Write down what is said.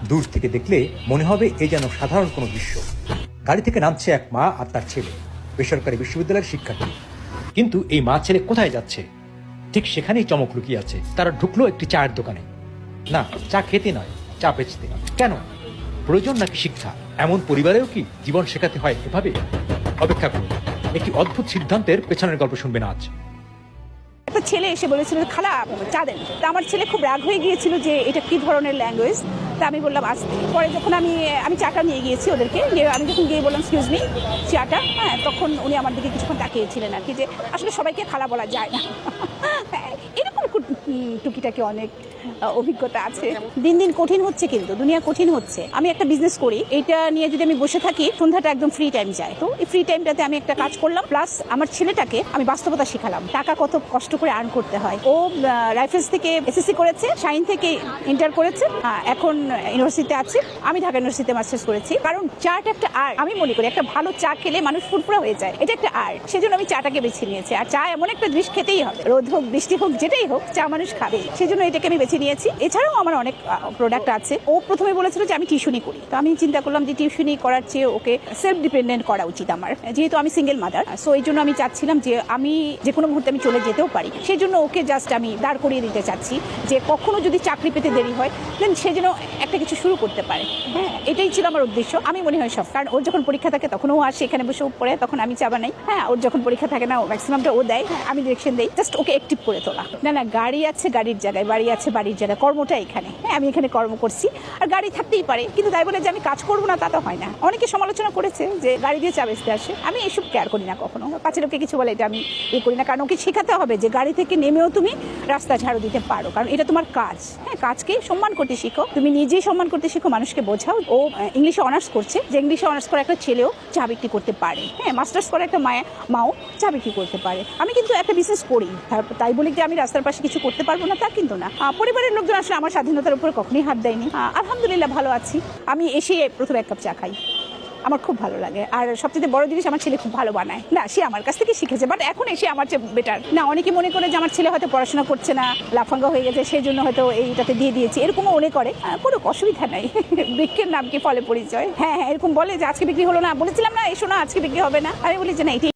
দূর থেকে দেখলে মনে হবে এ যেন সাধারণ কোনো দৃশ্য। গাড়ি থেকে নামছে এক মা আর তার ছেলে, বেসরকারি বিশ্ববিদ্যালয়ের শিক্ষার্থী। কিন্তু এই মা ছেলে কোথায় যাচ্ছে? ঠিক সেখানেই চমক লুকিয়ে আছে। তারা ঢুকলো একটি চায়ের দোকানে। না, চা খেতে নয়, চা বেচতে। কেন? প্রয়োজন নাকি শিক্ষা? এমন পরিবারেও কি জীবন শেখাতে হয় এভাবে? অপেক্ষা করুন, একটি অদ্ভুত সিদ্ধান্তের পেছনের গল্প শুনবেন আজ। একটা ছেলে এসে বলেছিল, খালা চা দেন। তা আমার ছেলে খুব রাগ হয়ে গিয়েছিল যে এটা কি ধরনের ল্যাঙ্গুয়েজ। তা আমি বললাম আসতে। পরে যখন আমি চাটা নিয়ে গিয়েছি ওদেরকে, আমি যখন গিয়ে বললাম এক্সকিউজ মি চাটা, হ্যাঁ, তখন উনি আমার দিকে কিছুক্ষণ তাকিয়েছিলেন আর কি, যে আসলে সবাইকে খালা বলা যায় না। এরকম টুকিটাকি অনেক অভিজ্ঞতা আছে। দিন দিন কঠিন হচ্ছে, কিন্তু দুনিয়া কঠিন হচ্ছে। আমি একটা বিজনেস করি, এটা নিয়ে যদি আমি বসে থাকি সন্ধ্যাটা একদম ফ্রি টাইম যায়। তো এই ফ্রি টাইমটাতে আমি একটা কাজ করলাম, প্লাস আমার ছেলেটাকে আমি বাস্তবতা শিখালাম, টাকা কত কষ্ট করে আর্ন করতে হয়। ও রাইফেলস থেকে এসএসসি করেছে, শাইন থেকে ইন্টার করেছে, এখন ইউনিভার্সিটিতে আছে। আমি ঢাকা ইউনিভার্সিটিতে মাস্টার্স করেছি। কারণ চাটা একটা আর্ট। আমি মনে করি একটা ভালো চা খেলে মানুষ ফুরফুরা হয়ে যায়, এটা একটা আর্ট। সেজন্য আমি চাটাকে বেছে নিয়েছি। আর চা এমন একটা জিনিস খেতেই হবে, রোদ হোক বৃষ্টি হোক যেটাই হোক, চা মানুষ খাবে। সেজন্য এটাকে আমি বেছে নিয়েছি। এছাড়াও আমার অনেক প্রোডাক্ট আছে। ও প্রথমে বলেছিল যে আমি টিউশনি করি, তো আমি চিন্তা করলাম যে টিউশনি করার চেয়ে ওকে সেলফ ডিপেন্ডেন্ট করা উচিত আমার, যেহেতু আমি সিঙ্গেল মাদার। সো এই জন্য আমি চাচ্ছিলাম যে আমি যে কোনো মুহূর্তে আমি চলে যেতেও পারি। সেই জন্য ওকে জাস্ট আমি দাঁড় করিয়ে দিতে চাচ্ছি, যে কখনো যদি চাকরি পেতে দেরি হয় দেন সে যেন একটা কিছু শুরু করতে পারে। হ্যাঁ, এটাই ছিল আমার উদ্দেশ্য। আমি মনে হয় সব, কারণ ওর যখন পরীক্ষা থাকে তখন ও আসে এখানে বসে পড়ে, তখন আমি চা বানাই। হ্যাঁ, ওর যখন পরীক্ষা থাকে না, ম্যাক্সিমামটা ও দেয়, আমি ডিরেকশন দেই, জাস্ট ওকে অ্যাক্টিভ করে তোলা। না, গাড়ি আছে গাড়ির জায়গায়, বাড়ি আছে বাড়ির জায়গায়, কর্মটা এখানে। হ্যাঁ, আমি এখানে কর্ম করছি। আর গাড়ি থাকতেই পারে, কিন্তু তাই বলে যে আমি কাজ করবো না তা তো হয় না। অনেকে সমালোচনা করেছে যে গাড়ি দিয়ে চা বেচতে আসে। আমি এসব কেয়ার করি না কখনো। পাঁচের লোকে কিছু বলে এটা আমি করি না, কারণ ওকে শেখাতে হবে যে গাড়ি থেকে নেমেও তুমি রাস্তা ঝাড়ু দিতে পারো, কারণ এটা তোমার কাজ। হ্যাঁ, কাজকে সম্মান করতে শিখো, তুমি নিজেই সম্মান করতে শিখো, মানুষকে বোঝাও। ও ইংলিশে অনার্স করছে, যে ইংলিশে অনার্স করে একটা ছেলেও চা বিক্রি করতে পারে। হ্যাঁ, মাস্টার্স করে একটা মাও চা বিক্রি করতে পারে। আমি কিন্তু একটা বিজনেস করি, তাই বলি যে আমি রাস্তার পাশে কিছু করতে পারবো না তা কিন্তু না। পরিবারের লোকজন আসলে আমার স্বাধীনতার উপরে কখনোই হাত দেয়নি। আলহামদুলিল্লাহ ভালো আছি। আমি এসে প্রথমে এক কাপ চা খাই, আমার খুব ভালো লাগে। আর সবচেয়ে বড় জিনিস, আমার ছেলে খুব ভালো বানায়। না, সে আমার কাছ থেকে শিখেছে, বাট এখন এসে আমার চেয়ে বেটার। না, অনেকে মনে করে যে আমার ছেলে হয়তো পড়াশোনা করছে না, লাফাঙ্গা হয়ে গেছে, সেই জন্য হয়তো এইটাতে দিয়ে দিয়েছি, এরকমও মনে করে। কোনো অসুবিধা নাই। বৃক্ষের নাম কি ফলে পরিচয়। হ্যাঁ, এরকম বলে যে আজকে বিক্রি হলো না, বলেছিলাম না এসো না আজকে বিক্রি হবে না। আমি বলি যে না, এটি